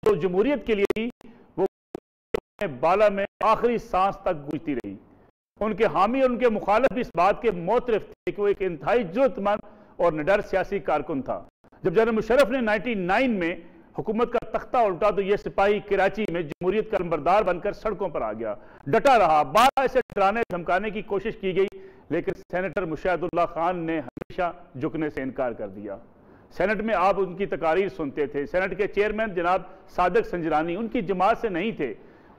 तो जमहूरियत के लिए ही वो बाला में आखिरी सांस तक गूंजती रही। उनके हामी और उनके मुखालिफ इस बात के मोतरफ थे कि वो एक इंतहाई जरूरतमंद और निडर सियासी कारकुन था। जब जनरल मुशर्रफ ने 99 में हुकूमत का तख्ता उल्टा तो यह सिपाही कराची में जमहूरियत का नंबरदार बनकर सड़कों पर आ गया, डटा रहा। बारह इसे डराने धमकाने की कोशिश की गई, लेकिन सेनेटर मुशाहिदुल्लाह खान ने हमेशा झुकने से इनकार कर दिया। सेनेट में आप उनकी तकारीर सुनते थे। सेनेट के चेयरमैन जनाब सादिक संजरानी उनकी जमात से नहीं थे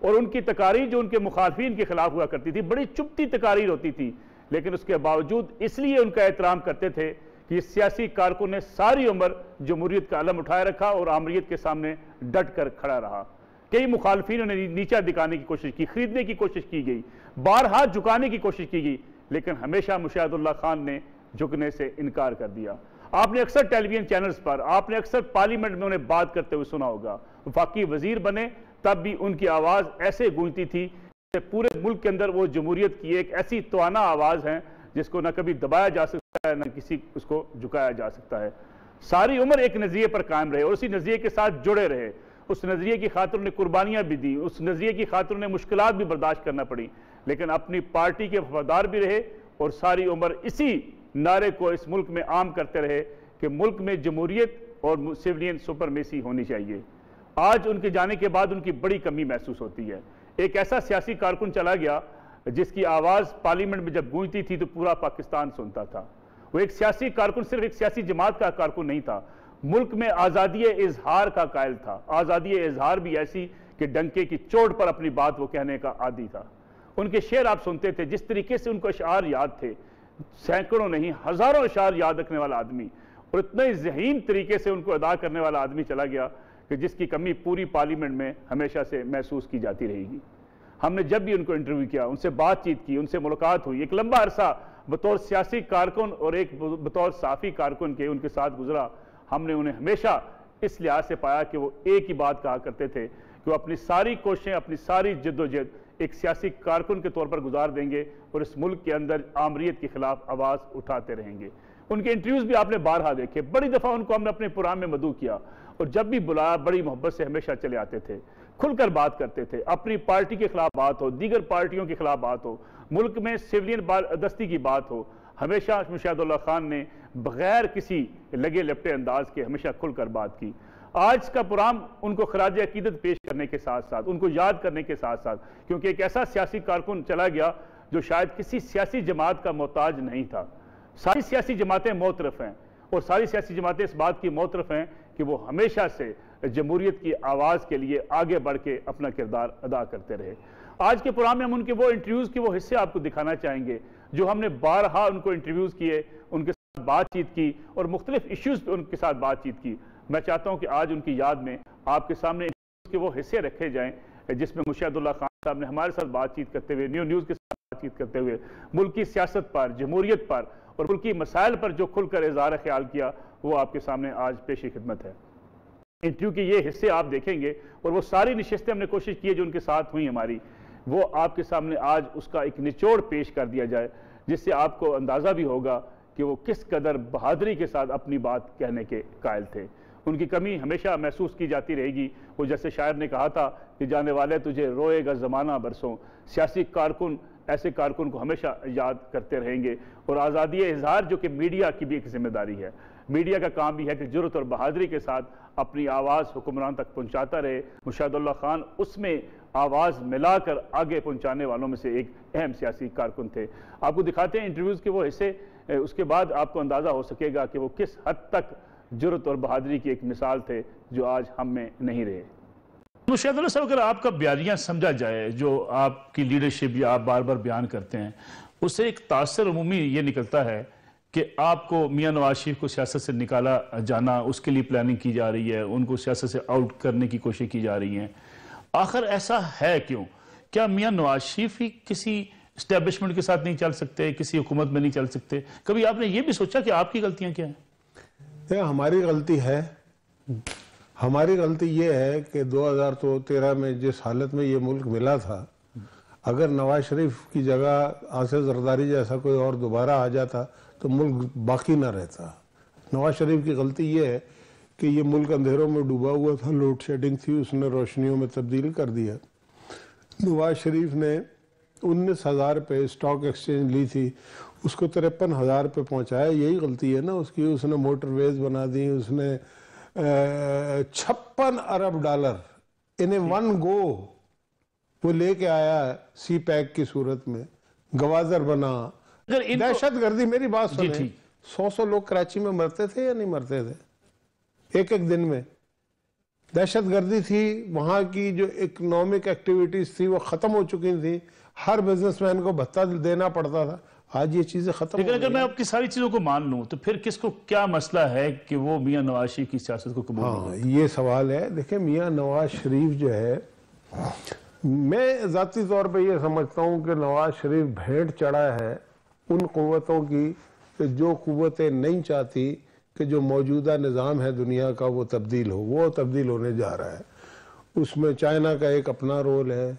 और उनकी तकारीर जो उनके मुखालफिन के खिलाफ हुआ करती थी बड़ी चुपती तकारीर होती थी, लेकिन उसके बावजूद इसलिए उनका एहतराम करते थे कि इस सियासी कारकुन ने सारी उम्र जमहूरियत का अलम उठाए रखा और आमरीत के सामने डट कर खड़ा रहा। कई मुखालफिनों ने नीचा दिखाने की कोशिश की, खरीदने की कोशिश की गई, बारहा झुकाने की कोशिश की गई, लेकिन हमेशा मुशाहिदुल्लाह खान ने झुकने से इनकार कर दिया। आपने अक्सर टेलीविजन चैनल्स पर, आपने अक्सर पार्लियामेंट में उन्हें बात करते हुए सुना होगा। वफाकी वजीर बने तब भी उनकी आवाज़ ऐसे गूंजती थी कि पूरे मुल्क के अंदर वो जमहूरियत की एक ऐसी तवाना आवाज़ है जिसको न कभी दबाया जा सकता है न किसी उसको झुकाया जा सकता है। सारी उम्र एक नज़रिए पर कायम रहे और उसी नज़रिए के साथ जुड़े रहे। उस नज़रिए की खातिर उन्हें कुर्बानियाँ भी दी, उस नज़रिए की खातिर उन्हें मुश्किलात भी बर्दाश्त करना पड़ी, लेकिन अपनी पार्टी के वफादार भी रहे और सारी उम्र इसी नारे को इस मुल्क में आम करते रहे कि मुल्क में जमहूरियत और सिविलियन सुपरमेसी होनी चाहिए। आज उनके जाने के बाद उनकी बड़ी कमी महसूस होती है। एक ऐसा सियासी कारकुन चला गया जिसकी आवाज़ पार्लियामेंट में जब गूंजती थी तो पूरा पाकिस्तान सुनता था। वो एक सियासी कारकुन सिर्फ एक सियासी जमात का कारकुन नहीं था, मुल्क में आज़ादी इजहार का कायल था। आज़ादी इजहार भी ऐसी कि डंके की चोट पर अपनी बात वो कहने का आदी था। उनके शेर आप सुनते थे, जिस तरीके से उनको अशआर याद थे, सैकड़ों नहीं हज़ारों अशआर याद रखने वाला आदमी और इतने ज़हीन तरीके से उनको अदा करने वाला आदमी चला गया कि जिसकी कमी पूरी पार्लियामेंट में हमेशा से महसूस की जाती रहेगी। हमने जब भी उनको इंटरव्यू किया, उनसे बातचीत की, उनसे मुलाकात हुई, एक लंबा अरसा बतौर सियासी कारकुन और एक बतौर साफ़ी कारकुन के उनके साथ गुजरा, हमने उन्हें हमेशा इस लिहाज से पाया कि वो एक ही बात कहा करते थे कि वो अपनी सारी कोशिशें, अपनी सारी जद्दोजहद एक सियासी कारकुन के तौर पर गुजार देंगे और इस मुल्क के अंदर आमरीत के खिलाफ आवाज़ उठाते रहेंगे। उनके इंटरव्यूज़ भी आपने बारहा देखे, बड़ी दफ़ा उनको हमने अपने प्रोग्राम में मदऊ किया और जब भी बुलाया बड़ी मोहब्बत से हमेशा चले आते थे, खुलकर बात करते थे। अपनी पार्टी के खिलाफ बात हो, दीगर पार्टियों के खिलाफ बात हो, मुल्क में सिविलियन दस्ती की बात हो, हमेशा मुशाहिदुल्लाह खान ने बगैर किसी लगे लपटे अंदाज के हमेशा खुलकर बात की। आज का प्रोग्राम उनको खराज अकीदत पेश करने के साथ साथ, उनको याद करने के साथ साथ, क्योंकि एक ऐसा सियासी कारकुन चला गया जो शायद किसी सियासी जमात का मोहताज नहीं था। सारी सियासी जमातें मोतरफ हैं और सारी सियासी जमातें इस बात की मोतरफ हैं कि वो हमेशा से जमहूरियत की आवाज़ के लिए आगे बढ़ के अपना किरदार अदा करते रहे। आज के प्रोग्राम में हम उनके वो इंटरव्यूज़ के वो हिस्से आपको दिखाना चाहेंगे जो हमने बारहा उनको इंटरव्यूज़ किए, उनके साथ बातचीत की और मुख्तलिफ इश्यूज़ पर उनके साथ बातचीत की। मैं चाहता हूँ कि आज उनकी याद में आपके सामने के वो हिस्से रखे जाएँ जिसमें मुशाहिदुल्लाह खान साहब ने हमारे साथ बातचीत करते हुए, न्यूज़ के साथ बातचीत करते हुए मुल्क की सियासत पर, जमहूरियत पर और मुल्क की मसाइल पर जो खुलकर इज़हार ख्याल किया, वो आपके सामने आज पेश खिदमत है। इंटरव्यू के ये हिस्से आप देखेंगे और वो सारी नशिस्तें हमने कोशिश की है जो उनके साथ हुई हमारी, वो आपके सामने आज उसका एक निचोड़ पेश कर दिया जाए, जिससे आपको अंदाज़ा भी होगा कि वो किस कदर बहादुरी के साथ अपनी बात कहने के कायल थे। उनकी कमी हमेशा महसूस की जाती रहेगी। वो जैसे शायर ने कहा था कि जाने वाले तुझे रोएगा ज़माना बरसों, सियासी कारकुन ऐसे कारकुन को हमेशा याद करते रहेंगे। और आज़ादी इज़हार जो कि मीडिया की भी एक जिम्मेदारी है, मीडिया का काम भी है कि जुर्रत और बहादुरी के साथ अपनी आवाज़ हुक्मरान तक पहुँचाता रहे। मुशाहिदुल्लाह खान उसमें आवाज़ मिलाकर आगे पहुँचाने वालों में से एक अहम सियासी कारकुन थे। आपको दिखाते हैं इंटरव्यूज़ के वो हिस्से, उसके बाद आपको अंदाज़ा हो सकेगा कि वो किस हद तक जुर्रत और बहादुरी की एक मिसाल थे जो आज हम में नहीं रहे। मुशाहिदुल्लाह साहब, अगर आपका बयानिया समझा जाए, जो आपकी लीडरशिप या आप बार बार बयान करते हैं, उससे एक तासर उमूमी ये निकलता है कि आपको मियां नवाज शरीफ को सियासत से निकाला जाना, उसके लिए प्लानिंग की जा रही है, उनको सियासत से आउट करने की कोशिश की जा रही है। आखिर ऐसा है क्यों? क्या मियां नवाज शरीफ ही किसी इस्टेब्लिशमेंट के साथ नहीं चल सकते, किसी हुकूमत में नहीं चल सकते? कभी आपने ये भी सोचा कि आपकी गलतियां क्या हैं? हमारी गलती है। हमारी गलती ये है कि 2013 में जिस हालत में ये मुल्क मिला था, अगर नवाज शरीफ की जगह आसिफ जरदारी जैसा कोई और दोबारा आ जाता तो मुल्क बाकी ना रहता। नवाज शरीफ की गलती ये है कि ये मुल्क अंधेरों में डूबा हुआ था, लोड शेडिंग थी, उसने रोशनियों में तब्दील कर दिया। नवाज शरीफ ने 19,000 पे स्टॉक एक्सचेंज ली थी, उसको 53,000 पे पहुंचाया। यही गलती है ना उसकी। उसने मोटरवेज बना दी, उसने 56 अरब डॉलर इन वन गो वो लेके आया सी पैक की सूरत में, गवादर बना। दहशत गर्दी, मेरी बात सुने, 100 लोग कराची में मरते थे या नहीं मरते थे एक एक दिन में? दहशत गर्दी थी, वहाँ की जो इकोनॉमिक एक्टिविटीज थी वो खत्म हो चुकी थी, हर बिजनेसमैन को भत्ता देना पड़ता था। आज ये चीजें खत्म। लेकिन अगर मैं आपकी सारी चीजों को मान लूं तो फिर किसको क्या मसला है कि वो मियां नवाज शरीफ की सियासत को कबूल? हाँ, ये सवाल है। देखिए, मियां नवाज शरीफ जो है, मैं जाती तौर पे ये समझता हूँ कि नवाज शरीफ भेंट चढ़ा है उन कुव्वतों की कि जो कुव्वतें नहीं चाहती कि जो मौजूदा निज़ाम है दुनिया का वो तब्दील हो, वो तब्दील होने जा रहा है। उसमें चाइना का एक अपना रोल है,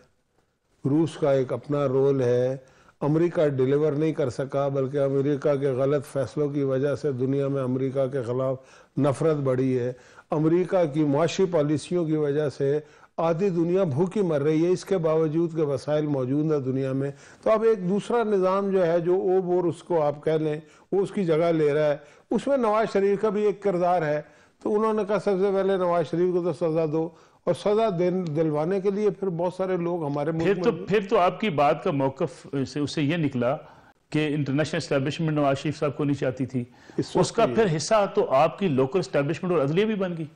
रूस का एक अपना रोल है। अमेरिका डिलीवर नहीं कर सका, बल्कि अमेरिका के गलत फैसलों की वजह से दुनिया में अमेरिका के ख़िलाफ़ नफ़रत बढ़ी है। अमेरिका की मुआशी पॉलिसियों की वजह से आधी दुनिया भूखी मर रही है, इसके बावजूद के वसाइल मौजूद है दुनिया में। तो अब एक दूसरा निज़ाम जो है, जो ओ बोर उसको आप कह लें, वो उसकी जगह ले रहा है। उसमें नवाज शरीफ का भी एक किरदार है। तो उन्होंने कहा सबसे पहले नवाज शरीफ को तो सज़ा दो, और सज़ा दिलवाने के लिए फिर बहुत सारे लोग हमारे फिर तो आपकी बात का मौक़िफ़ उससे ये निकला कि इंटरनेशनल एस्टैब्लिशमेंट नवाज शरीफ साहब को नहीं चाहती थी, उसका फिर हिस्सा तो आपकी लोकल एस्टैब्लिशमेंट और अदलिया भी बन गई।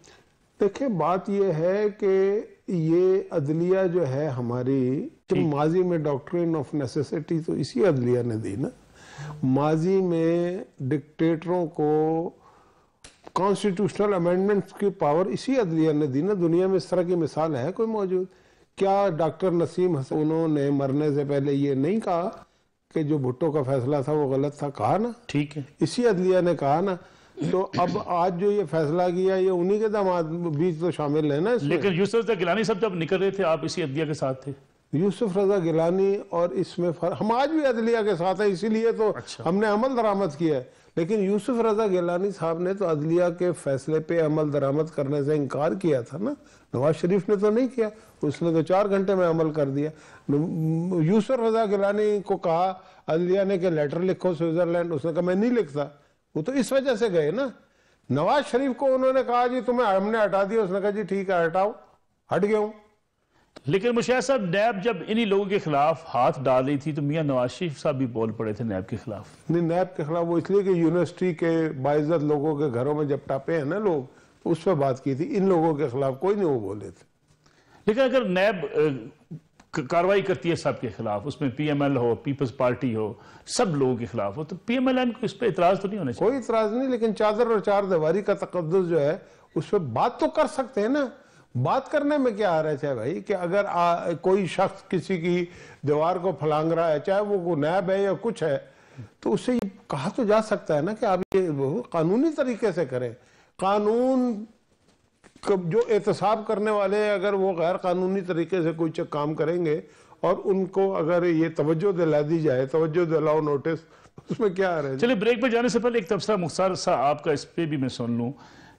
देखिए, बात यह है कि ये अदलिया जो है हमारी, माजी में डॉक्ट्रिन ऑफ नेसेसिटी तो इसी अदलिया ने दी ना। माजी में डिक्टेटरों को कॉन्स्टिट्यूशनल अमेंडमेंट्स की पावर इसी अदलिया ने दी ना। दुनिया में इस तरह की मिसाल है कोई मौजूद? क्या डॉक्टर नसीम हसन उन्होंने मरने से पहले ये नहीं कहा कि जो भुट्टो का फैसला था वो गलत था? कहा ना, ठीक है, इसी अदलिया ने कहा ना। तो अब आज जो ये फैसला किया, ये उन्हीं के दामाद बीच तो शामिल है ना इसमें। लेकिन यूसुफ रजा गिलानी सब जब निकल रहे थे आप इसी अदलिया के साथ थे। यूसुफ रजा गिलानी और इसमें हम आज भी अदलिया के साथ हैं, इसीलिए तो हमने अमल दरामद किया है। लेकिन यूसुफ रजा गिलानी साहब ने तो अदलिया के फैसले पे अमल दरामद करने से इनकार किया था ना। नवाज शरीफ ने तो नहीं किया, उसने तो 4 घंटे में अमल कर दिया। यूसुफ रजा गिलानी को कहा अदलिया ने कि लेटर लिखो स्विट्जरलैंड, उसने कहा मैं नहीं लिखता। वो तो इस वजह से गए ना। नवाज शरीफ को उन्होंने कहा जी तुम्हें हमने हटा दिया, उसने कहा जी ठीक है हटाओ, हट गया हूं। लेकिन मुशर्रफ साहब, नैब जब इन्हीं लोगों के खिलाफ हाथ डाल रही थी तो मियां नवाज शरीफ साहब भी बोल पड़े थे नैब के खिलाफ। नहीं, नैब के खिलाफ वो इसलिए कि यूनिवर्सिटी के बाइज्जत लोगों के घरों में जब टापे हैं ना लोग, तो उस पर बात की थी। इन लोगों के खिलाफ कोई नहीं वो बोले थे। लेकिन अगर नैब कार्रवाई करती है सबके खिलाफ, उसमें पीएमएल हो, पीपल्स पार्टी हो, सब लोगों के खिलाफ हो, तो पीएमएल को इस पर इतराज तो नहीं होना चाहिए? कोई इतराज नहीं, लेकिन चादर और चार दीवारी का तकद्दुस जो है उस पर बात तो कर सकते हैं ना। बात करने में क्या आ रहा है भाई कि अगर कोई शख्स किसी की दीवार को फलांग रहा है, चाहे वो नैब है या कुछ है, तो उससे कहा तो जा सकता है ना कि आप ये कानूनी तरीके से करें। कानून जो एहतसाब करने वाले अगर वो गैर कानूनी तरीके से कोई काम करेंगे और उनको अगर ये तवज्जो दिला दी जाए, तवज्जो दिलाओ नोटिस, उसमें क्या आ रहा है? चलिए, ब्रेक पे जाने से पहले एक तबसरा मुख्तार सा आपका इस पे भी मैं सुन लूं।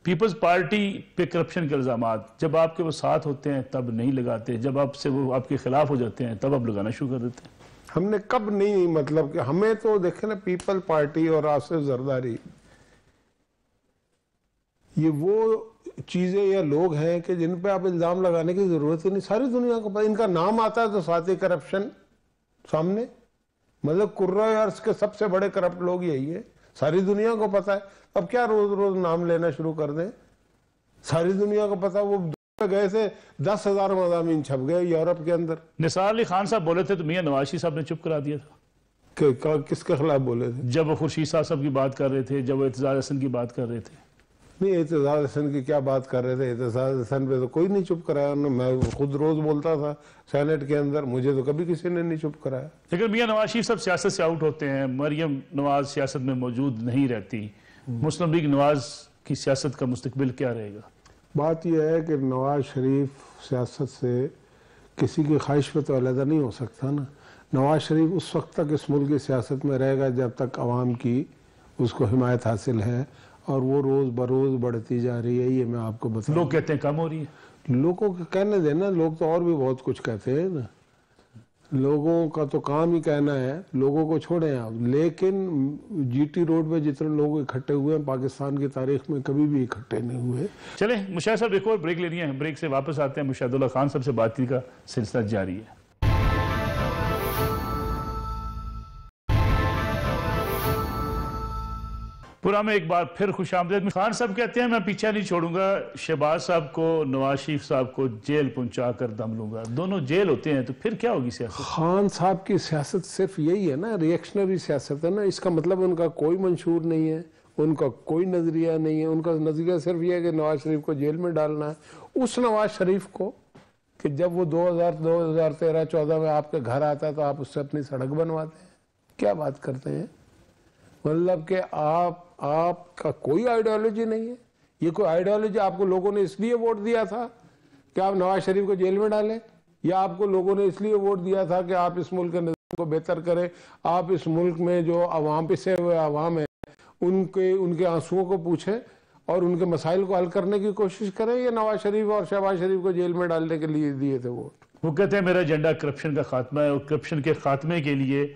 पीपल्स पार्टी पे करप्शन के इल्जामात जब आपके वो साथ होते हैं तब नहीं लगाते, जब आपसे वो आपके खिलाफ हो जाते हैं तब आप लगाना शुरू कर देते हैं। हमने कब नहीं, मतलब कि हमें तो देखे ना, पीपल पार्टी और आसिफ जरदारी ये वो चीजें या लोग हैं कि जिन पे आप इल्जाम लगाने की जरूरत ही नहीं। सारी दुनिया को पता, इनका नाम आता है तो साथ ही करप्शन सामने। मतलब कुर्रा अर्स के सबसे बड़े करप्ट लोग यही है, सारी दुनिया को पता है। अब क्या रोज रोज नाम लेना शुरू कर दें? सारी दुनिया को पता। वो गए थे 10,000 मज़ामीन छप गए यूरोप के अंदर। निसार अली खान साहब बोले थे तो मियां नवाज शरीफ साहब ने चुप करा दिया था। किसके खिलाफ बोले थे? जब वो खुर्शीद साहब की बात कर रहे थे, जब वो एतजाज हसन की बात कर रहे थे। नहीं, एतजाज हसन की क्या बात कर रहे थे? एतजाज हसन पे तो कोई नहीं चुप कराया। मैं खुद रोज बोलता था सेनेट के अंदर, मुझे तो कभी किसी ने नहीं चुप कराया। लेकिन मियां नवाज शरीफ साहब सियासत से आउट होते हैं, मरियम नवाज सियासत में मौजूद नहीं रहती, मुस्लिम लीग नवाज की सियासत का मुस्तकबिल क्या रहेगा? बात यह है कि नवाज शरीफ सियासत से किसी की ख्वाहिश पे तो अलहदा नहीं हो सकता ना। नवाज शरीफ उस वक्त तक इस मुल्क की सियासत में रहेगा जब तक अवाम की उसको हिमायत हासिल है, और वो रोज बरोज बढ़ती जा रही है, ये मैं आपको बताऊं। लोग कहते हैं कम हो रही है। लोगों को कहने देना, लोग तो और भी बहुत कुछ कहते हैं ना, लोगों का तो काम ही कहना है, लोगों को छोड़ें आप। लेकिन जीटी रोड पे जितने लोग इकट्ठे हुए हैं पाकिस्तान की तारीख में कभी भी इकट्ठे नहीं हुए। चले मुशाहिद साहब, एक और ब्रेक लेनी है, ब्रेक से वापस आते हैं, मुशाहिदुल्लाह खान साहब से बातचीत का सिलसिला जारी है। पूरा में एक बार फिर खुशामदीद। खान साहब कहते हैं मैं पीछा नहीं छोड़ूंगा, शहबाज साहब को, नवाज शरीफ साहब को जेल पहुंचा कर दम लूंगा। दोनों जेल होते हैं तो फिर क्या होगी सियासत? खान साहब की सियासत सिर्फ यही है ना, रिएक्शनरी सियासत है ना। इसका मतलब उनका कोई मंशूर नहीं है, उनका कोई नजरिया नहीं है। उनका नजरिया सिर्फ यह है कि नवाज शरीफ को जेल में डालना है। उस नवाज शरीफ को कि जब वो 2013-14 में आपके घर आता है तो आप उससे अपनी सड़क बनवाते हैं। क्या बात करते हैं, मतलब कि आपका कोई आइडियोलॉजी नहीं है। ये कोई आइडियोलॉजी आपको लोगों ने इसलिए वोट दिया था कि आप नवाज शरीफ को जेल में डालें, या आपको लोगों ने इसलिए वोट दिया था कि आप इस मुल्क के निज़ाम को बेहतर करें, आप इस मुल्क में जो अवाम पिसे हुए अवाम है उनके आंसुओं को पूछें और उनके मसाइल को हल करने की कोशिश करें, या नवाज शरीफ और शहबाज शरीफ को जेल में डालने के लिए दिए थे वोट? वो कहते हैं मेरा एजेंडा करप्शन का खात्मा है और करप्शन के खात्मे के लिए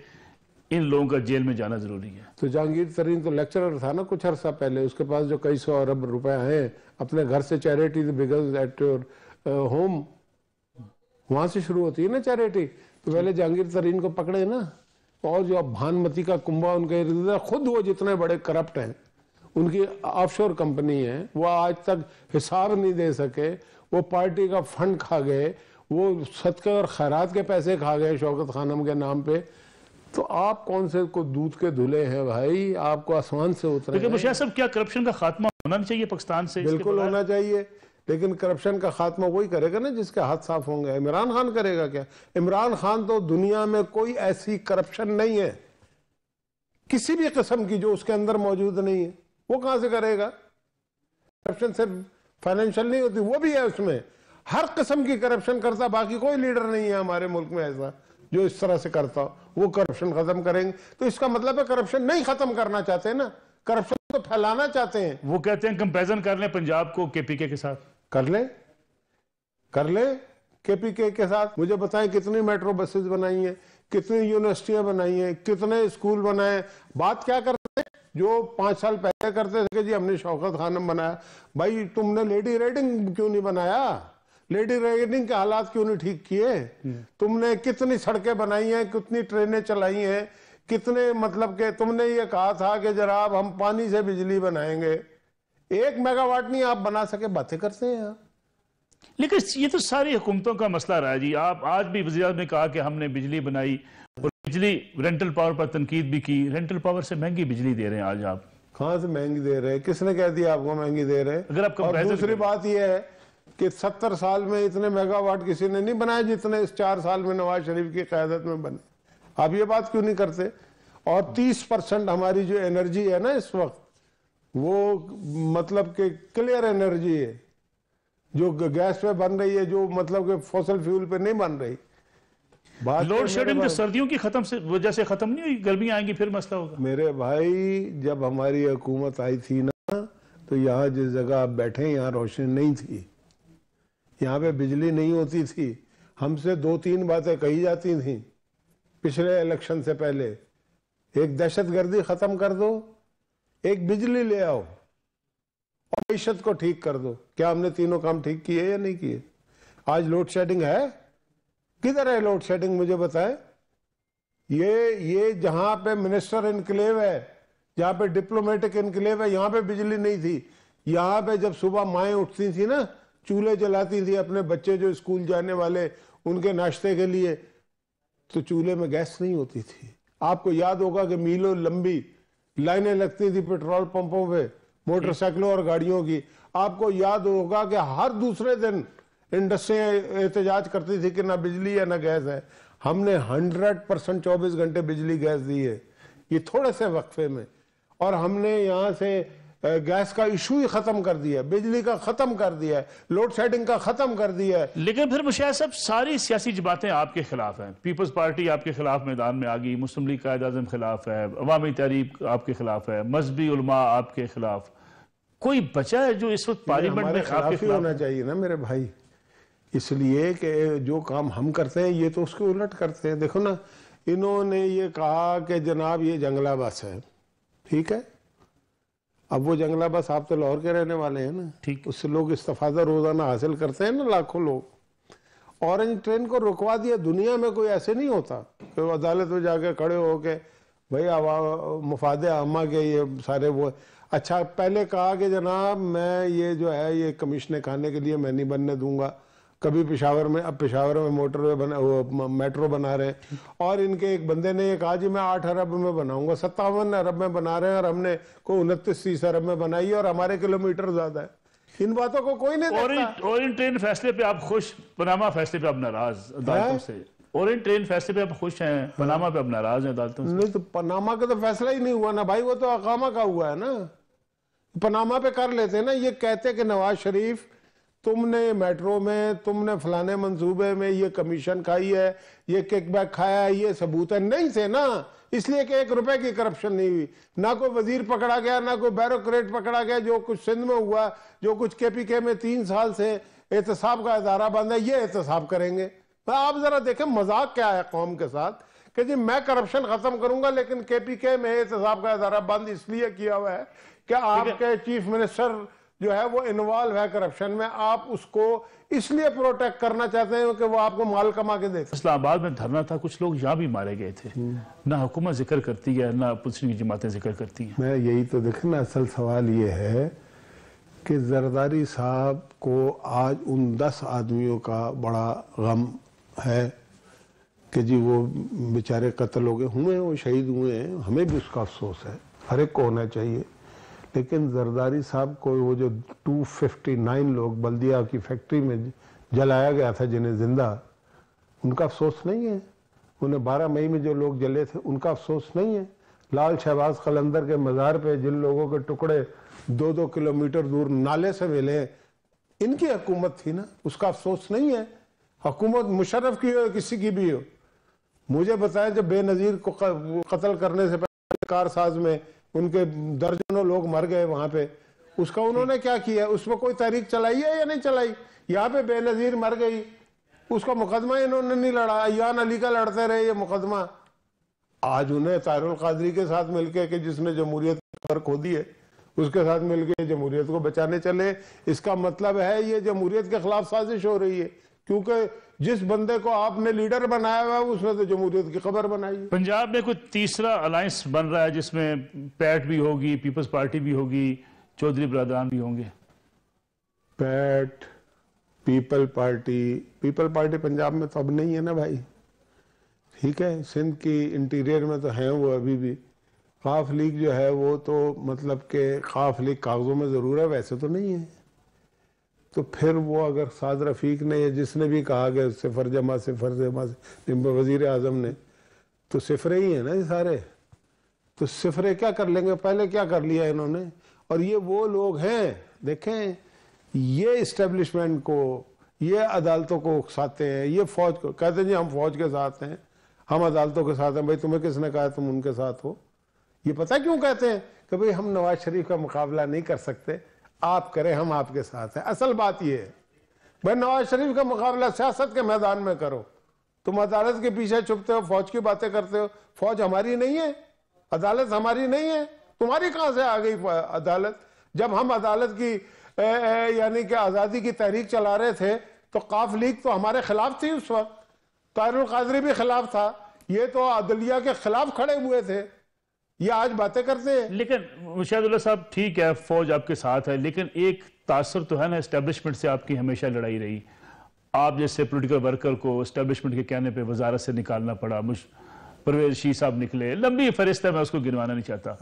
इन लोगों का जेल में जाना जरूरी है। तो जहांगीर तरीन तो लेक्चरर था ना कुछ अरसा पहले, उसके पास जो कई 100 अरब रुपए हैं अपने घर से, charity bugles at your home, वहां से शुरू होती है ना चैरिटी। तो पहले जहांगीर तरीन को पकड़े ना, और जो भानुमती का कुंभा उनके इर्द गिर्द, खुद वो जितने बड़े करप्ट हैं, उनकी ऑफशोर कंपनी है, वो आज तक हिसाब नहीं दे सके, वो पार्टी का फंड खा गए, वो सदक़े और खैरात के पैसे खा गए शौकत खानम के नाम पे। तो आप कौन से को दूध के धुले हैं भाई, आपको आसमान से उतरे। लेकिन मुशाहिद साहब, क्या करप्शन का खात्मा होना नहीं चाहिए पाकिस्तान से? बिल्कुल होना चाहिए, लेकिन करप्शन का खात्मा वही करेगा ना जिसके हाथ साफ होंगे। इमरान खान करेगा क्या? इमरान खान तो दुनिया में कोई ऐसी करप्शन नहीं है किसी भी किस्म की जो उसके अंदर मौजूद नहीं है। वो कहां से करेगा? करप्शन सिर्फ फाइनेंशियल नहीं होती, वो भी है उसमें, हर किस्म की करप्शन करता। बाकी कोई लीडर नहीं है हमारे मुल्क में ऐसा जो इस तरह से करता हो। वो करप्शन खत्म करेंगे तो इसका मतलब है करप्शन नहीं खत्म करना चाहते ना, करप्शन तो फैलाना चाहते हैं। वो कहते हैं कंपैरिजन कर लें पंजाब को केपीके के साथ। कर ले केपीके के साथ। मुझे बताएं कितनी मेट्रो बसेस बनाई हैं, कितनी यूनिवर्सिटियां बनाई हैं, कितने स्कूल बनाए। बात क्या करते हैं जो 5 साल पहले करते थे कि जी हमने शौकत खानम बनाया। भाई तुमने लेडी रेडिंग क्यों नहीं बनाया? लेडी रेडिंग के हालात क्यों नहीं ठीक किए? तुमने कितनी सड़कें बनाई हैं, कितनी ट्रेनें चलाई हैं, कितने, मतलब कि तुमने ये कहा था कि जनाब हम पानी से बिजली बनाएंगे, 1 मेगावाट नहीं आप बना सके। बातें करते हैं आप। लेकिन ये तो सारी हुकूमतों का मसला रहा है जी। आप आज भी वज़ीर ने कहा कि हमने बिजली बनाई और बिजली रेंटल पावर पर तनकीद भी की। रेंटल पावर से महंगी बिजली दे रहे हैं आज आप। कहाँ से महंगी दे रहे हैं? किसने कह दिया आपको महंगी दे रहे हैं? अगर आप और दूसरी बात यह है कि 70 साल में इतने मेगावाट किसी ने नहीं बनाए जितने इस 4 साल में नवाज शरीफ की क़यादत में बने। आप ये बात क्यों नहीं करते? और 30% हमारी जो एनर्जी है ना इस वक्त, वो मतलब कि क्लियर एनर्जी है, जो गैस पे बन रही है, जो मतलब कि फॉसल फ्यूल पे नहीं बन रही। लोड शेडिंग तो सर्दियों की खत्म से वजह से खत्म नहीं हुई, गर्मी आएंगी फिर मसला होगा। मेरे भाई, जब हमारी हुकूमत आई थी ना, तो यहाँ जिस जगह आप बैठे यहाँ रोशनी नहीं थी, यहाँ पे बिजली नहीं होती थी। हमसे 2-3 बातें कही जाती थी पिछले इलेक्शन से पहले। एक दहशतगर्दी खत्म कर दो, एक बिजली ले आओ और मईशत को ठीक कर दो। क्या हमने तीनों काम ठीक किए या नहीं किए? आज लोड शेडिंग है? किधर है लोड शेडिंग? मुझे बताए। ये जहां पे मिनिस्टर इनक्लेव है, जहां पे डिप्लोमेटिक इनक्लेव है, यहाँ पे बिजली नहीं थी। यहाँ पे जब सुबह माएँ उठती थी ना, चूल्हे जलाती थी अपने बच्चे जो स्कूल जाने वाले, उनके नाश्ते के लिए, तो चूल्हे में गैस नहीं होती थी। आपको याद होगा कि मीलों लंबी लाइनें लगती थी पेट्रोल पंपों पे, मोटरसाइकिलों और गाड़ियों की। आपको याद होगा कि हर दूसरे दिन इंडस्ट्रियां एहतजाज करती थी कि ना बिजली है ना गैस है। हमने 100% 24 घंटे बिजली गैस दी है, ये थोड़े से वक्फे में। और हमने यहाँ से गैस का इशू ही खत्म कर दिया, बिजली का खत्म कर दिया है, लोड शेडिंग का खत्म कर दिया है। लेकिन फिर मुशाहिद साहब, सारी सियासी जमातें आपके खिलाफ हैं। पीपल्स पार्टी आपके खिलाफ मैदान में आ गई, मुस्लिम लीग कायद आज़म खिलाफ है, अवामी तहरीक आपके खिलाफ है, मजहबी उलमा आपके खिलाफ, कोई बचा है जो इस वक्त पार्लियामेंट में आपके खिलाफ होना चाहिए ना मेरे भाई, इसलिए कि जो काम हम करते हैं ये तो उसके उलट करते हैं। देखो ना, इन्होंने ये कहा कि जनाब ये जंगला बस है, ठीक है, अब वो जंगला बस आप तो लाहौर के रहने वाले हैं ना, ठीक, उससे लोग इस्तेफादा रोजाना हासिल करते हैं ना, लाखों लोग। ऑरेंज ट्रेन को रुकवा दिया, दुनिया में कोई ऐसे नहीं होता कि अदालत में जाके खड़े हो के भाई मुफादे आमा के ये सारे वो। अच्छा, पहले कहा कि जनाब मैं ये जो है ये कमीशन खाने के लिए मैं नहीं बनने दूंगा कभी पेशावर में। अब पेशावर में मोटरवे बना, वो मेट्रो बना रहे हैं, और इनके एक बंदे ने ये कहा जी मैं 8 अरब में बनाऊंगा, 57 अरब में बना रहे हैं, और हमने को 29-30 अरब में बनाई है, और हमारे किलोमीटर ज्यादा है। इन बातों को कोई नहीं देखता। ओरिएंट ट्रेन फैसले पे आप खुश, पनामा फैसले पे आप नाराज अदालतों से? ओरिएंट ट्रेन फैसले पे आप खुश हैं, पनामा पे आप नाराज हैं अदालतों से? नहीं तो पनामा का तो फैसला ही नहीं हुआ ना भाई, वो तो अकामा का हुआ है ना। पनामा पे कर लेते हैं ना। ये कहते कि नवाज शरीफ तुमने मेट्रो में, तुमने फलाने मंसूबे में ये कमीशन खाई है, ये किकबैक खाया है, ये सबूत है। नहीं थे ना, इसलिए कि 1 रुपए की करप्शन नहीं हुई, ना कोई वजीर पकड़ा गया, ना कोई ब्यूरोक्रेट पकड़ा गया। जो कुछ सिंध में हुआ, जो कुछ केपीके में 3 साल से एहतसाब का इदारा बंद है, ये एहतसाब करेंगे। तो आप जरा देखें मजाक क्या है कौम के साथ कि जी मैं करप्शन खत्म करूंगा, लेकिन केपीके में एहतसाब का इदारा बंद इसलिए किया हुआ है कि आपके चीफ मिनिस्टर जो है वो इन्वॉल्व है करप्शन में, आप उसको इसलिए प्रोटेक्ट करना चाहते हैं कि वो आपको माल कमा के देते। इस्लामाबाद में धरना था, कुछ लोग यहाँ भी मारे गए थे, ना हुकूमत जिक्र करती है ना पुलिस की जमातें जिक्र करती हैं। मैं यही तो देखे ना, असल सवाल ये है कि जरदारी साहब को आज उन 10 आदमियों का बड़ा गम है कि जी वो बेचारे कत्ल हो गए, हुए वो शहीद हुए हैं, हमें भी उसका अफसोस है, हर एक को होना चाहिए। लेकिन जरदारी साहब को वो जो 259 लोग बल्दिया की फैक्ट्री में जलाया गया था जिन्हें जिंदा, उनका अफसोस नहीं है। उन्हें 12 मई में जो लोग जले थे उनका अफसोस नहीं है। लाल शहबाज कलंदर के मज़ार पे जिन लोगों के टुकड़े 2-2 किलोमीटर दूर नाले से मिले, इनकी हुकूमत थी ना, उसका अफसोस नहीं है। हुकूमत मुशर्रफ की हो किसी की भी हो, मुझे बताएं जब बेनज़ीर को कत्ल करने से पहले कारसाज में उनके दर्जनों लोग मर गए वहां पे, उसका उन्होंने क्या किया? उसमें कोई तहरीक चलाई है या नहीं चलाई? यहाँ पे बेनज़ीर मर गई, उसका मुकदमा इन्होंने नहीं लड़ा, अयान अली का लड़ते रहे ये मुकदमा। आज उन्हें ताहिरुल कादरी के साथ मिलके कि जिसने जमहूरियत खो दी है, उसके साथ मिलके जमहूरियत को बचाने चले। इसका मतलब है ये जमहूरियत के खिलाफ साजिश हो रही है, क्योंकि जिस बंदे को आपने लीडर बनाया हुआ है उसने तो जमहूरियत की खबर बनाई है। पंजाब में कोई तीसरा अलायंस बन रहा है जिसमें पैट भी होगी, पीपल्स पार्टी भी होगी, चौधरी बरदरान भी होंगे। पैट, पीपल पार्टी पंजाब में तो अब नहीं है ना भाई, ठीक है। सिंध की इंटीरियर में तो है वो अभी भी। खाफ लीग जो है वो तो मतलब के खाफ लीग कागजों में जरूर है, वैसे तो नहीं है। तो फिर वो अगर साद रफीक ने या जिसने भी कहा कि सिफर जमा वजीर आजम ने, तो सिफरे ही है ना ये सारे, तो सिफरे क्या कर लेंगे? पहले क्या कर लिया इन्होंने? और ये वो लोग हैं, देखें, ये इस्टेब्लिशमेंट को, ये अदालतों को उकसाते हैं, ये फौज को कहते हैं जी हम फौज के साथ हैं, हम अदालतों के साथ हैं। भाई तुम्हें किसने कहा तुम उनके साथ हो? ये पता क्यों कहते हैं कि भाई हम नवाज शरीफ का मुकाबला नहीं कर सकते, आप करें, हम आपके साथ हैं। असल बात ये है भाई, नवाज शरीफ का मुकाबला सियासत के मैदान में करो। तुम अदालत के पीछे छुपते हो, फौज की बातें करते हो। फौज हमारी नहीं है, अदालत हमारी नहीं है, तुम्हारी कहां से आ गई अदालत? जब हम अदालत की यानी कि आज़ादी की तहरीक चला रहे थे तो काफ लीग तो हमारे खिलाफ थी उस वक्त, ताहिरुल कादरी भी खिलाफ था, ये तो अदलिया के खिलाफ खड़े हुए थे, ये आज बातें करते हैं। लेकिन मुशाहिदुल्लाह साहब ठीक है, फौज आपके साथ है, लेकिन एक तासर तो है ना, एस्टेब्लिशमेंट से आपकी हमेशा लड़ाई रही। आप जैसे पॉलिटिकल वर्कर को एस्टेब्लिशमेंट के कहने पे वजारत से निकालना पड़ा, परवेज शी साहब निकले, लंबी फहरिस्त है, मैं उसको गिनवाना नहीं चाहता।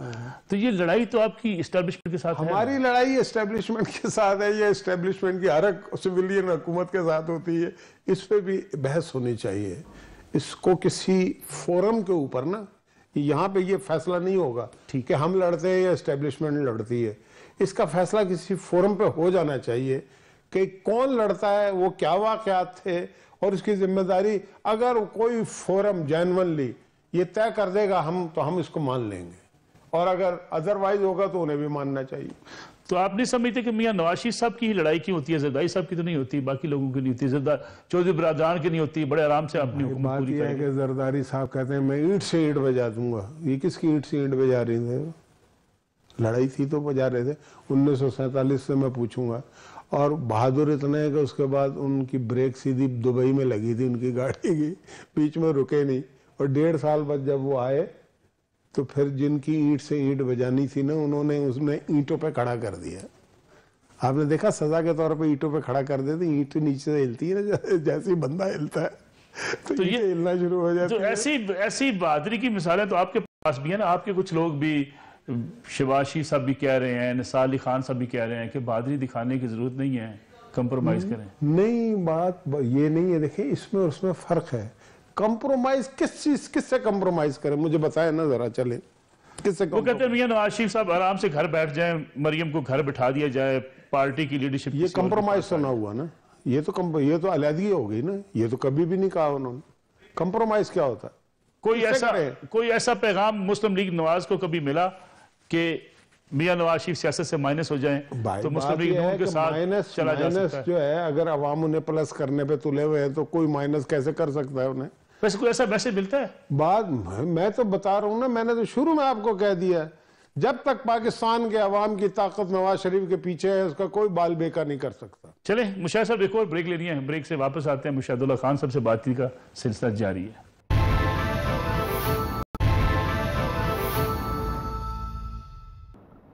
तो ये लड़ाई तो आपकी एस्टेब्लिशमेंट के साथ है। हमारी लड़ाई एस्टेब्लिशमेंट के साथ है, ये एस्टेब्लिशमेंट की हर एक सिविलियन हुकूमत के साथ होती है। इस पे भी बहस होनी चाहिए, इसको किसी फोरम के ऊपर ना, यहाँ पे ये फैसला नहीं होगा कि हम लड़ते हैं या एस्टेब्लिशमेंट लड़ती है। इसका फैसला किसी फोरम पे हो जाना चाहिए कि कौन लड़ता है, वो क्या वाक़यात थे और इसकी जिम्मेदारी। अगर कोई फोरम जेन्युइनली ये तय कर देगा हम, तो हम इसको मान लेंगे, और अगर अदरवाइज होगा तो उन्हें भी मानना चाहिए। तो आप नहीं समझते कि मियां नवाज शरीफ साहब की ही लड़ाई क्यों होती है, जरदारी साहब की तो नहीं होती, बाकी लोगों की नहीं होती, जरदार चौधरी बरादरान की नहीं होती, बड़े आराम से अपनी हुकूमत बात पूरी यह है कि जरदारी साहब कहते हैं मैं ईंट से ईंट बजा दूंगा। ये किसकी ईंट से ईंट बजा रहे थे? लड़ाई थी तो बजा रहे थे। 1947 से मैं पूछूंगा। और बहादुर इतने है कि उसके बाद उनकी ब्रेक सीधी दुबई में लगी थी उनकी गाड़ी की, बीच में रुके नहीं। और 1.5 साल बाद जब वो आए तो फिर जिनकी ईंट से ईंट बजानी थी ना, उन्होंने उसने ईंटों पे खड़ा कर दिया। आपने देखा सजा के तौर पे ईंटों पे खड़ा कर देते, ईंट नीचे से हिलती है ना, जैसे ही बंदा हिलता है तो ये हिलना शुरू हो जाता है। तो ऐसी बहादुरी की मिसालें तो आपके पास भी है ना। आपके कुछ लोग भी, शहबाज शरीफ साहब भी कह रहे हैं, निसार अली खान साहब भी कह रहे हैं कि बहादुरी दिखाने की जरूरत नहीं है, कंप्रोमाइज करें। नहीं, बात ये नहीं है। देखिए इसमें और उसमें फर्क है। कंप्रोमाइज किस चीज, किससे कंप्रोमाइज करें मुझे बताए ना जरा, चले किससे? वो कहते हैं मियां नवाज शरीफ साहब आराम से घर बैठ जाएं, मरियम को घर बिठा दिया जाए, पार्टी की लीडरशिप। ये कंप्रोमाइज तो ना हुआ ना, ये तो अलहदगी हो गई ना। ये तो कभी भी नहीं कहा उन्होंने। कंप्रोमाइज क्या होता है? कोई ऐसा पैगाम मुस्लिम लीग नवाज को कभी मिला कि मियां नवाज शरीफ सियासत से माइनस हो जाएं, तो मुस्लिम लीग नून के साथ चला जा सकता है? जो है, अगर अवाम उन्हें प्लस करने पे तुले हुए हैं तो कोई माइनस कैसे कर सकता है उन्हें? वैसे कोई ऐसा मैसेज मिलता है? बात मैं तो बता रहा हूं ना, मैंने तो शुरू में आपको कह दिया, जब तक पाकिस्तान के अवाम की ताकत नवाज शरीफ के पीछे है उसका कोई बाल बेका नहीं कर सकता। चले मुशाहिद साहब, एक और ब्रेक लेनी है, ब्रेक से वापस आते हैं। मुशाहिदुल्लाह खान साहब से बातचीत का सिलसिला जारी है।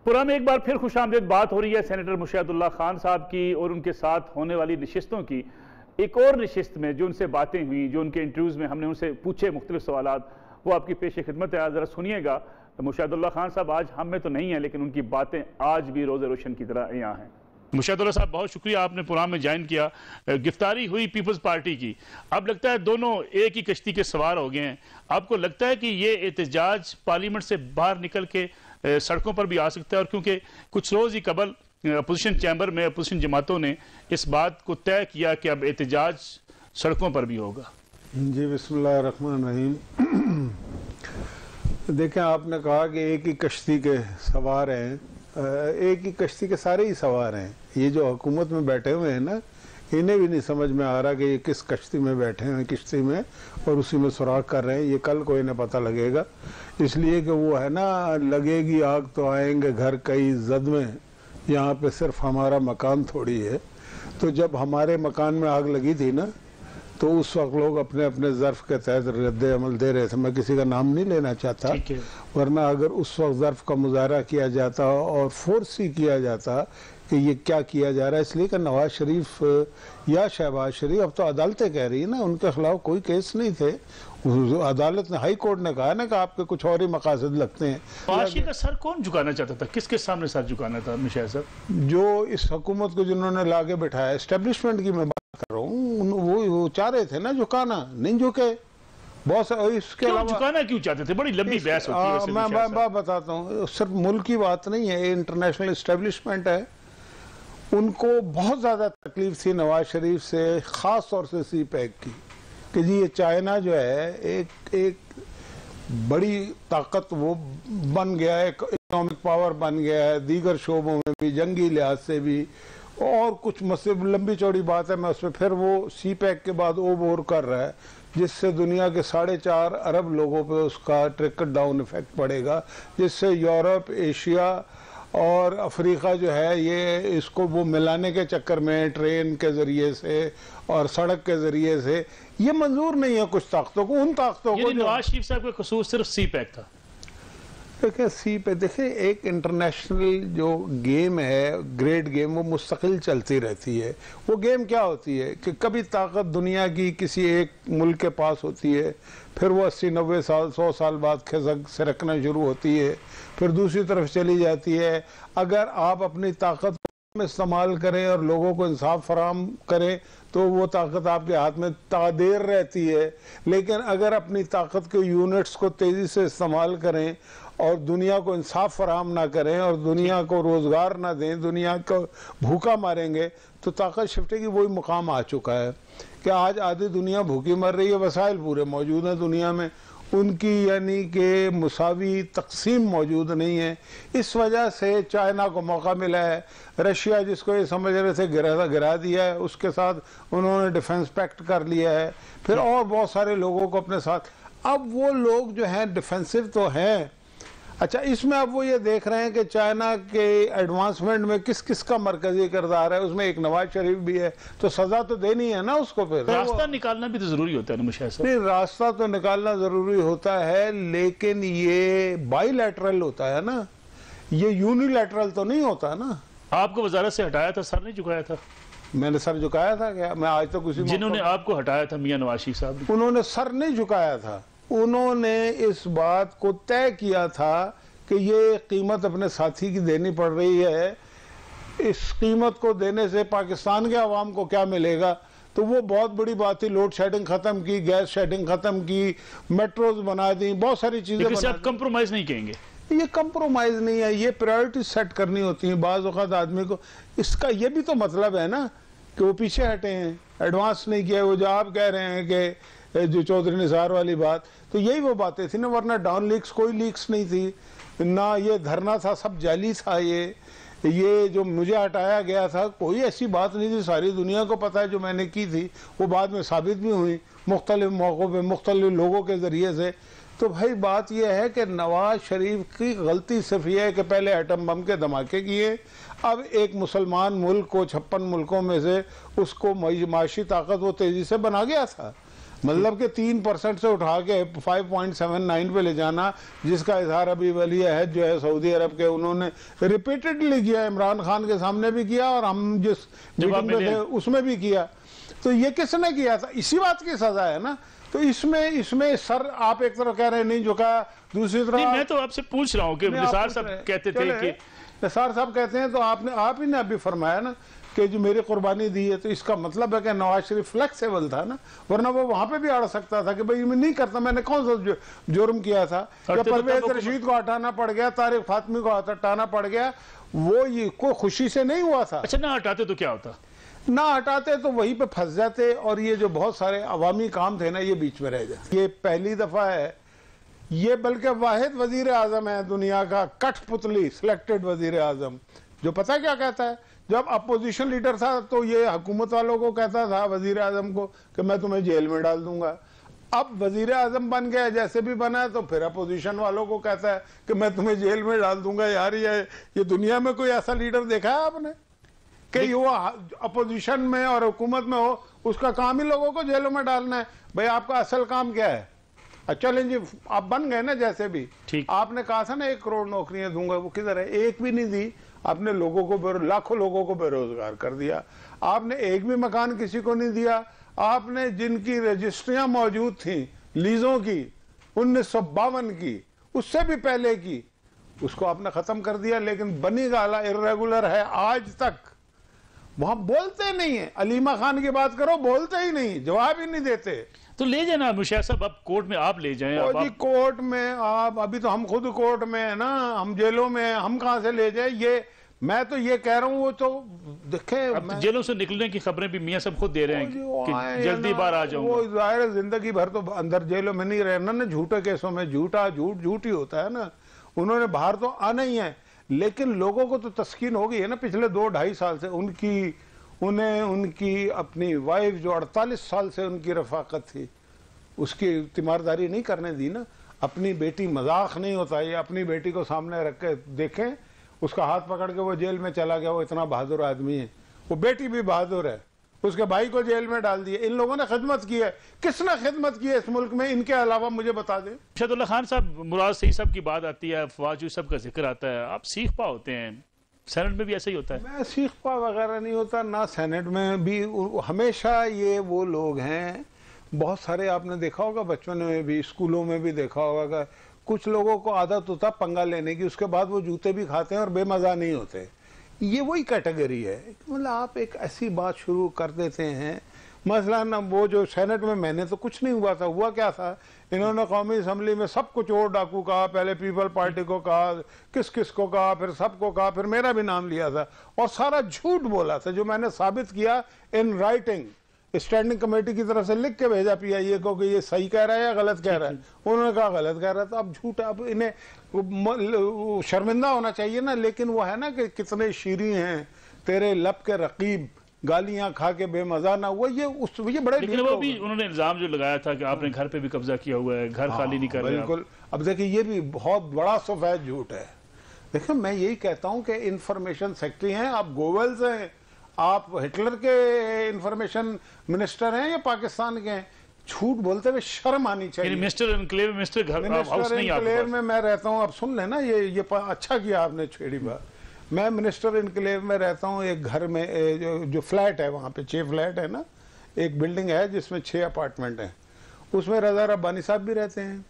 पुरा में एक बार फिर खुशामदीद बात हो रही है सेनेटर मुशाहिदुल्लाह खान साहब की और उनके साथ होने वाली नशिस्तों की। एक और नशिस्त में जो उनसे बातें हुई, जो उनके इंटरव्यूज़ में हमने उनसे पूछे मुख्तलिफ सवालात, वो आपकी पेश खिदमत है, ज़रा सुनिएगा। तो मुशाहिदुल्लाह खान साहब आज हम में तो नहीं है, लेकिन उनकी बातें आज भी रोज़े रोशन की तरह यहाँ हैं। मुशाहिदुल्लाह साहब, बहुत शुक्रिया, आपने प्रोग्राम में ज्वाइन किया। गिरफ्तारी हुई पीपल्स पार्टी की, अब लगता है दोनों एक ही कश्ती के सवार हो गए हैं। आपको लगता है कि ये एहतजाज पार्लियामेंट से बाहर निकल के सड़कों पर भी आ सकता है? और क्योंकि कुछ रोज़ ही कबल अपोजिशन चैम्बर में अपोजिशन जमातों ने इस बात को तय किया कि अब एहतजाज सड़कों पर भी होगा। जी, बिस्मिल्लाह रहमान रहीम। देखें, आपने कहा कि एक ही कश्ती के सवार हैं, एक ही कश्ती के सारे ही सवार हैं। ये जो हुकूमत में बैठे हुए हैं ना, इन्हें भी नहीं समझ में आ रहा कि ये किस कश्ती में बैठे हैं, किश्ती में, और उसी में सुराग कर रहे हैं। ये कल को इन्हें पता लगेगा, इसलिए कि वो है ना, लगेगी आग तो आएंगे घर कई जद में, यहाँ पे सिर्फ हमारा मकान थोड़ी है। तो जब हमारे मकान में आग लगी थी ना, तो उस वक्त लोग अपने अपने ज़र्फ़ के तहत रद्द अमल दे रहे थे। मैं किसी का नाम नहीं लेना चाहता, वरना अगर उस वक्त ज़र्फ़ का मुजाहरा किया जाता और फोर्स ही किया जाता कि ये क्या किया जा रहा है, इसलिए कि नवाज शरीफ या शहबाज शरीफ, अब तो अदालतें कह रही है ना, उनके खिलाफ कोई केस नहीं थे। अदालत ने, हाई कोर्ट ने कहा ना कि आपके कुछ और ही मकासद लगते हैं। नवाज का सर कौन झुकाना चाहता था? किसके सामने सर झुकाना था मुशाहिद साहब? जो इस हुकूमत को जिन्होंने लाके बिठाया, एस्टेब्लिशमेंट की मैं बात कर रहा हूँ, वो चाह रहे थे ना झुकाना, नहीं झुके। बहुत इसके अलावा झुकाना क्यों चाहते थे? बड़ी लंबी बहस होती है। मैं बताता हूँ, सिर्फ मुल्क की बात नहीं है, इंटरनेशनल एस्टेब्लिशमेंट है। उनको बहुत ज़्यादा तकलीफ थी नवाज शरीफ से, ख़ास तौर से सी पैक की, कि जी ये चाइना जो है एक बड़ी ताकत वो बन गया है, इकोनॉमिक पावर बन गया है, दीगर शोबों में भी, जंगी लिहाज से भी, और कुछ मसले, लंबी चौड़ी बात है, मैं उसमें फिर वो सी पैक के बाद ओवर कर रहा है, जिससे दुनिया के 4.5 अरब लोगों पे उसका ट्रिकल डाउन इफेक्ट पड़ेगा, जिससे यूरोप, एशिया और अफ्रीका जो है, ये इसको वो मिलाने के चक्कर में ट्रेन के ज़रिए से और सड़क के ज़रिए से ये मंजूर नहीं है कुछ ताकतों को, उन ताकतों को। नवाज शरीफ साहब का कसूर सिर्फ सी पैक था? देखिए, सी पे देखिए, एक इंटरनेशनल जो गेम है, ग्रेट गेम, वो मुस्तकिल चलती रहती है। वो गेम क्या होती है कि कभी ताकत दुनिया की किसी एक मुल्क के पास होती है, फिर वो 80-90 साल 100 साल बाद खिसक सरकना शुरू होती है, फिर दूसरी तरफ चली जाती है। अगर आप अपनी ताकत में इस्तेमाल करें और लोगों को इंसाफ फराहम करें तो वो ताकत आपके हाथ में तादेर रहती है, लेकिन अगर अपनी ताकत के यूनिट्स को तेज़ी से इस्तेमाल करें और दुनिया को इंसाफ फराहम ना करें और दुनिया को रोज़गार ना दें, दुनिया को भूखा मारेंगे, तो ताकत शिफ्टे की वही मुकाम आ चुका है कि आज आधी दुनिया भूखी मर रही है, वसाइल पूरे मौजूद हैं दुनिया में, उनकी यानी कि मुसावी तकसीम मौजूद नहीं है। इस वजह से चाइना को मौका मिला है। रशिया जिसको ये समझ रहे थे गिरा दिया है, उसके साथ उन्होंने डिफेंस पैक्ट कर लिया है, फिर और बहुत सारे लोगों को अपने साथ। अब वो लोग जो हैं डिफेंसिव तो हैं। अच्छा, इसमें अब वो ये देख रहे हैं कि चाइना के एडवांसमेंट में किस किस का मरकजी किरदार है, उसमें एक नवाज शरीफ भी है, तो सजा तो देनी है ना उसको। फिर रास्ता निकालना भी तो जरूरी होता है ना मुशाहिद साहब? नहीं, रास्ता तो निकालना जरूरी होता है, लेकिन ये बाईलैटरल होता है ना, ये यूनिलैटरल तो नहीं होता ना। आपको वजारत से हटाया था, सर नहीं झुकाया था? मैंने सर झुकाया था क्या? मैं आज तक उसी जिन्होंने आपको हटाया था मियां नवाज शरीफ साहब, उन्होंने सर नहीं झुकाया था। उन्होंने इस बात को तय किया था कि ये कीमत अपने साथी की देनी पड़ रही है, इस कीमत को देने से पाकिस्तान के अवाम को क्या मिलेगा। तो वो बहुत बड़ी बात थी। लोड शेडिंग खत्म की, गैस शेडिंग खत्म की, मेट्रोज बना दी, बहुत सारी चीजें बना दी। आप कंप्रोमाइज नहीं कहेंगे? ये कंप्रोमाइज नहीं है, ये प्रायोरिटी सेट करनी होती है बाज़ औक़ात आदमी को। इसका ये भी तो मतलब है ना कि वो पीछे हटे हैं, एडवांस नहीं किया। वो जो आप कह रहे हैं कि जो चौधरी निसार वाली बात, तो यही वो बातें थी ना, वरना डाउन लीक्स कोई लीक्स नहीं थी ना, ये धरना था सब जाली था। ये जो मुझे हटाया गया था कोई ऐसी बात नहीं थी, सारी दुनिया को पता है जो मैंने की थी, वो बाद में साबित भी हुई मुख्तलिफ मौक़ों पे मुख्तलिफ लोगों के ज़रिए से। तो भाई बात यह है कि नवाज शरीफ की गलती सिर्फ यह है कि पहले एटम बम के धमाके किए, अब एक मुसलमान मुल्क को 56 मुल्कों में से उसको माशी ताकत वो तेज़ी से बना गया था। मतलब कि 3% से उठा के 5.79 पे ले जाना, जिसका इजहार अभी वली अहद जो है सऊदी अरब के, उन्होंने रिपीटेडली किया, इमरान खान के सामने भी किया और हम जिस मीटिंग में थे उसमें भी किया। तो ये किसने किया था? इसी बात की सजा है ना। तो इसमें सर आप एक तरफ कह रहे हैं नहीं झुका, दूसरी तरफ मैं तो आपसे पूछ रहा हूँ कि निसार साहब कहते थे कि निसार साहब कहते हैं, तो आप ही ने अभी फरमाया ना कि जो मेरी कुर्बानी दी है, तो इसका मतलब है कि नवाज शरीफ फ्लेक्सिबल था ना, वरना वो वहां पे भी अड़ सकता था कि भाई मैं नहीं करता, मैंने कौन सा जुर्म किया था। परवेज रशीद को हटाना पड़ गया, तारिक फातमी को हटाना पड़ गया, वो ये कोई खुशी से नहीं हुआ था। अच्छा, ना हटाते तो क्या होता? ना हटाते तो वहीं पे फंस जाते, और ये जो बहुत सारे अवामी काम थे ना, ये बीच में रह जाते। ये पहली दफा है, ये बल्कि वाहिद वजीर आजम है दुनिया का कठपुतली सिलेक्टेड वजीर आजम जो पता क्या कहता है, जब अपोजिशन लीडर था तो ये हुकूमत वालों को कहता था वजीर आजम को कि मैं तुम्हें जेल में डाल दूंगा। अब वजीर आजम बन गया, जैसे भी बना है, तो फिर अपोजिशन वालों को कहता है कि मैं तुम्हें जेल में डाल दूंगा। यार ये दुनिया में कोई ऐसा लीडर देखा है आपने कि वो अपोजिशन में और हुकूमत में हो, उसका काम ही लोगों को जेलों में डालना है। भाई आपका असल काम क्या है? चलें जी, आप बन गए ना, जैसे भी आपने कहा था ना 1 करोड़ नौकरियां दूंगा, वो किधर है? एक भी नहीं दी। आपने लोगों को लाखों लोगों को बेरोजगार कर दिया। आपने एक भी मकान किसी को नहीं दिया। आपने जिनकी रजिस्ट्रियां मौजूद थी लीजों की 1952 की, उससे भी पहले की, उसको आपने खत्म कर दिया। लेकिन बनी गाला इर्रेगुलर है आज तक, वहां बोलते नहीं है। अलीमा खान की बात करो, बोलते ही नहीं, जवाब ही नहीं देते। तो ले जाना मुशाहिद साहब, अब कोर्ट में आप ले जाएं। जी कोर्ट में आप, अभी तो हम खुद कोर्ट में है ना, हम जेलों में, हम कहां से ले जाए? ये मैं तो ये कह रहा हूँ, वो तो देखे जेलों से निकलने की खबरें भी मियां साहब खुद दे रहे हैं कि जल्दी बाहर आ जाऊंगा। वो जाहिर है जिंदगी भर तो अंदर जेलों में नहीं रहना ना, झूठे केसों में। झूठ ही होता है ना। उन्होंने बाहर तो आना ही है, लेकिन लोगों को तो तस्कीन हो गई है ना पिछले 2-2.5 साल से। उनकी अपनी वाइफ जो 48 साल से उनकी रफाकत थी, उसकी तीमारदारी नहीं करने दी ना। अपनी बेटी मजाक नहीं होता, ये अपनी बेटी को सामने रख के देखें, उसका हाथ पकड़ के वो जेल में चला गया, वो इतना बहादुर आदमी है। वो बेटी भी बहादुर है, उसके भाई को जेल में डाल दिया। इन लोगों ने खिदमत की है। किसने खिदमत की है इस मुल्क में इनके अलावा? मुझे बता दें। शहदुल्ला खान साहब, मुराद सही साहब की बात आती है, फवाद सब का जिक्र आता है, आप सीख पा होते हैं, सेनेट में भी ऐसा ही होता है? मैं सीख पा वगैरह नहीं होता ना, सेनेट में भी। हमेशा ये वो लोग हैं, बहुत सारे आपने देखा होगा, बचपन में भी, स्कूलों में भी देखा होगा, कुछ लोगों को आदत होता पंगा लेने की, उसके बाद वो जूते भी खाते हैं और बेमजा नहीं होते। ये वही कैटेगरी है। मतलब आप एक ऐसी बात शुरू कर देते हैं, मसलन वो जो सेनेट में, मैंने तो कुछ नहीं हुआ था, हुआ क्या था, इन्होंने कौमी असम्बली में सब कुछ चोर डाकू कहा, पहले पीपल पार्टी को कहा, किस किस को कहा, फिर सबको कहा, फिर मेरा भी नाम लिया था, और सारा झूठ बोला था, जो मैंने साबित किया इन राइटिंग। स्टैंडिंग कमेटी की तरफ से लिख के भेजा PIA को कि ये सही कह रहा है या गलत कह रहा है। उन्होंने कहा गलत कह रहा है, तो अब झूठ, अब इन्हें शर्मिंदा होना चाहिए ना। लेकिन वो है ना कि कितने शीरी हैं तेरे लब के रकीब, गालियां खा के बेमजा ना हुआ, ये बड़े। लेकिन वो भी उन्होंने इल्जाम जो लगाया था कि आपने घर पे भी कब्जा किया हुआ है, घर खाली नहीं कर रहे। बिल्कुल। अब देखिए ये भी बहुत बड़ा सफेद झूठ है। देखिए मैं यही कहता हूं कि इंफॉर्मेशन सेक्रेटरी हैं आप, गोवेल्स हैं आप, हिटलर के इंफॉर्मेशन मिनिस्टर हैं या पाकिस्तान के हैं? झूठ बोलते हुए शर्म आनी चाहिए। मिनिस्टर एनक्लेव, मिनिस्टर हाउस नहीं एनक्लेव में मैं रहता हूं। अब सुन लेना, ये अच्छा किया आपने छेड़ी बात। मैं मिनिस्टर एनक्लेव में रहता हूं, एक घर में जो फ्लैट है वहां पे 6 फ्लैट है ना, एक बिल्डिंग है जिसमें 6 अपार्टमेंट हैं। उसमें रजा रब्बानी साहब भी रहते हैं,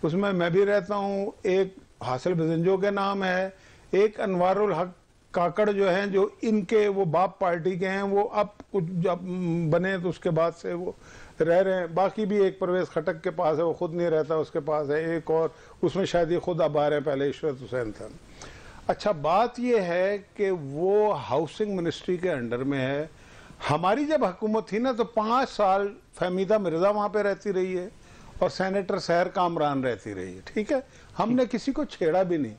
उसमें मैं भी रहता हूं, एक हासिल बजंजो के नाम है, एक अनवारुल हक काकड़ जो हैं, जो इनके वो बाप पार्टी के हैं, वो अब कुछ जब बने तो उसके बाद से वो रह रहे हैं। बाकी भी एक परवेज खटक के पास है, वो खुद नहीं रहता, उसके पास है एक और, उसमें शायद ये खुद अब आ रहे हैं, पहले इशरत हुसैन था। अच्छा बात ये है कि वो हाउसिंग मिनिस्ट्री के अंडर में है। हमारी जब हुकूमत थी ना तो 5 साल फहमीदा मिर्जा वहाँ पे रहती रही है और सेनेटर सहर कामरान रहती रही है, ठीक है। हमने किसी को छेड़ा भी नहीं,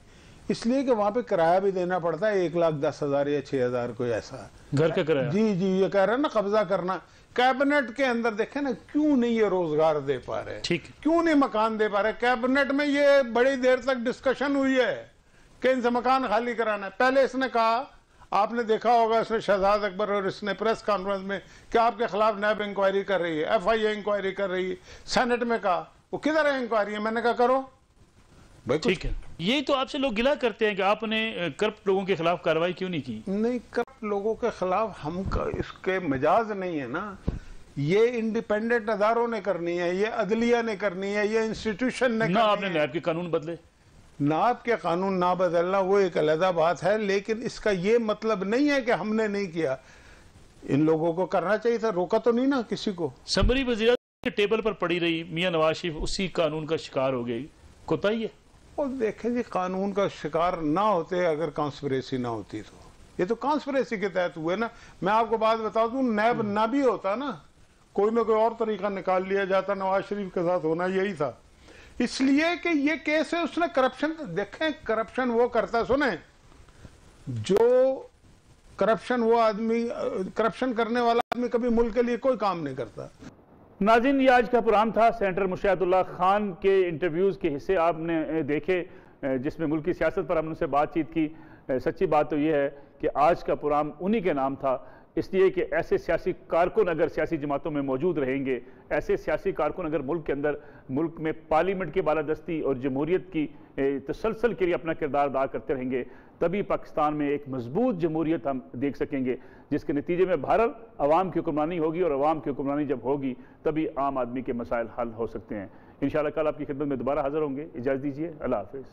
इसलिए कि वहाँ पे किराया भी देना पड़ता है 1,10,000 या 6,000 कोई ऐसा घर का किराया। जी ये कह रहे हैं ना कब्जा करना। कैबिनेट के अंदर देखे ना क्यों नहीं ये रोजगार दे पा रहे, ठीक, क्यों नहीं मकान दे पा रहे। कैबिनेट में ये बड़ी देर तक डिस्कशन हुई है कि इनसे मकान खाली कराना है। पहले इसने कहा, आपने देखा होगा, इसने शहजाद अकबर और इसने प्रेस कॉन्फ्रेंस में कि आपके खिलाफ नैब इंक्वायरी कर रही है, FIA इंक्वायरी कर रही है। सेनेट में कहा, वो किधर है इंक्वायरी है? मैंने कहा करो भाई। ठीक है, यही तो आपसे लोग गिला करते हैं कि आपने करप्ट लोगों के खिलाफ कार्रवाई क्यों नहीं की। नहीं, करप्ट लोगों के खिलाफ हम इसके मिजाज नहीं है ना। ये इंडिपेंडेंट अदारों ने करनी है, ये अदलिया ने करनी है, ये इंस्टीट्यूशन ने ना आपने नैब के कानून बदले। नाब के कानून ना बदलना वो एक अलग बात है, लेकिन इसका ये मतलब नहीं है कि हमने नहीं किया। इन लोगों को करना चाहिए था, रोका तो नहीं ना किसी को। समरी वज़ीर के टेबल पर पड़ी रही, मियां नवाज शरीफ उसी कानून का शिकार हो गई, कोताही है। और देखें जी, कानून का शिकार ना होते अगर कॉन्स्पिरेसी ना होती तो, ये तो कॉन्स्पिरेसी के तहत हुए ना। मैं आपको बात बता दूं, नैब ना भी होता ना, कोई ना कोई और तरीका निकाल लिया जाता। नवाज शरीफ के साथ होना यही था, इसलिए कि ये केस है, उसने करप्शन, देखें करप्शन वो करता है, सुने, जो करप्शन वो आदमी, करप्शन करने वाला आदमी कभी मुल्क के लिए कोई काम नहीं करता। नाज़रीन, ये आज का प्रोग्राम था। सेनेटर मुर्शिदुल्लाह खान के इंटरव्यूज़ के हिस्से आपने देखे जिसमें मुल्क की सियासत पर हमने उनसे बातचीत की। सच्ची बात तो ये है कि आज का प्रोग्राम उन्हीं के नाम था, इसलिए कि ऐसे सियासी कारकुन अगर सियासी जमातों में मौजूद रहेंगे, ऐसे सियासी कारकुन अगर मुल्क के अंदर, मुल्क में पार्लियामेंट की बालादस्ती और जमहूरियत की तसलसल के लिए अपना किरदार अदा करते रहेंगे, तभी पाकिस्तान में एक मजबूत जमहूरियत हम देख सकेंगे, जिसके नतीजे में भारत अवाम की हुक्मरानी होगी, और अवाम की हुक्मरानी जब होगी तभी आम आदमी के मसाइल हल हो सकते हैं। इंशाअल्लाह कल आपकी खिदमत में दोबारा हाजिर होंगे। इजाज़त दीजिए, अल्लाह हाफिज़।